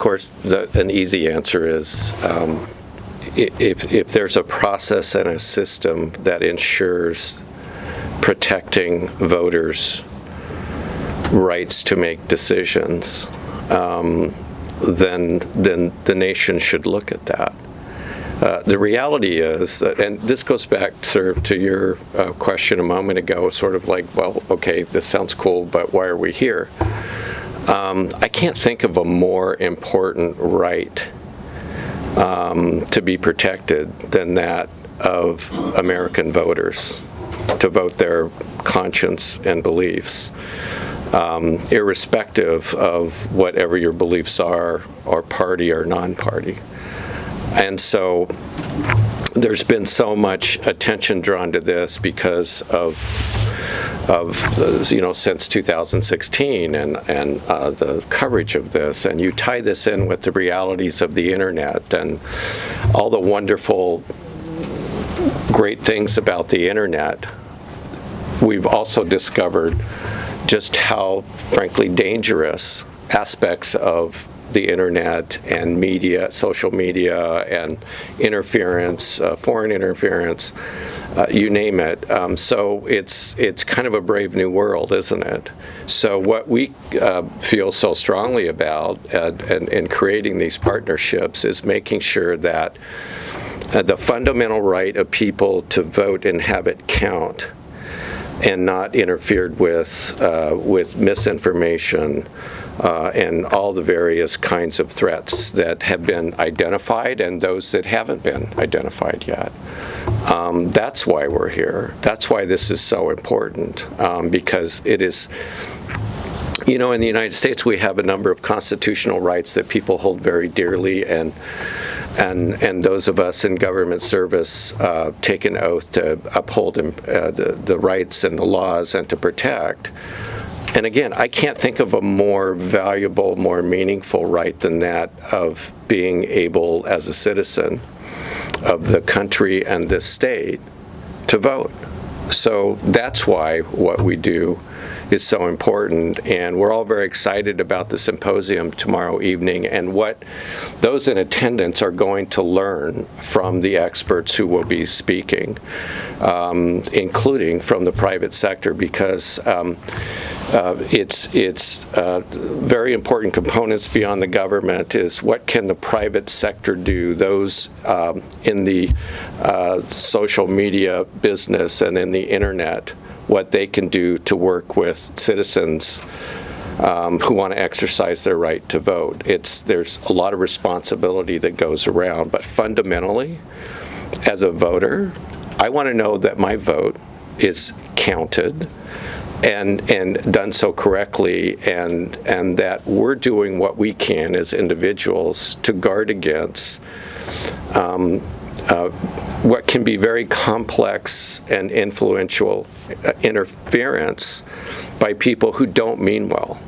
course, an easy answer is if there's a process and a system that ensures protecting voters' rights to make decisions, then the nation should look at that. The reality is, and this goes back, sir, to your question a moment ago, sort of like, well, okay, this sounds cool, but why are we here? I can't think of a more important right to be protected than that of American voters to vote their conscience and beliefs, irrespective of whatever your beliefs are, or party or non-party. And so there's been so much attention drawn to this because of since 2016 and the coverage of this, and you tie this in with the realities of the internet and all the wonderful, great things about the internet. We've also discovered just how, frankly, dangerous aspects of the internet and media, social media, and interference, foreign interference, you name it. So it's kind of a brave new world, isn't it? So what we feel so strongly about in creating these partnerships is making sure that the fundamental right of people to vote and have it count and not interfered with misinformation, and all the various kinds of threats that have been identified and those that haven't been identified yet. That's why we're here. That's why this is so important, because it is, in the United States, we have a number of constitutional rights that people hold very dearly, and those of us in government service take an oath to uphold the rights and the laws and to protect. And again, I can't think of a more valuable, more meaningful right than that of being able, as a citizen of the country and this state, to vote. So that's why what we do is so important, and we're all very excited about the symposium tomorrow evening and what those in attendance are going to learn from the experts who will be speaking, including from the private sector, because it's very important components beyond the government is what can the private sector do, those in the social media business and in the internet, what they can do to work with citizens who want to exercise their right to vote. There's a lot of responsibility that goes around, but fundamentally, as a voter, I want to know that my vote is counted and done so correctly, and that we're doing what we can as individuals to guard against what can be very complex and influential interference by people who don't mean well.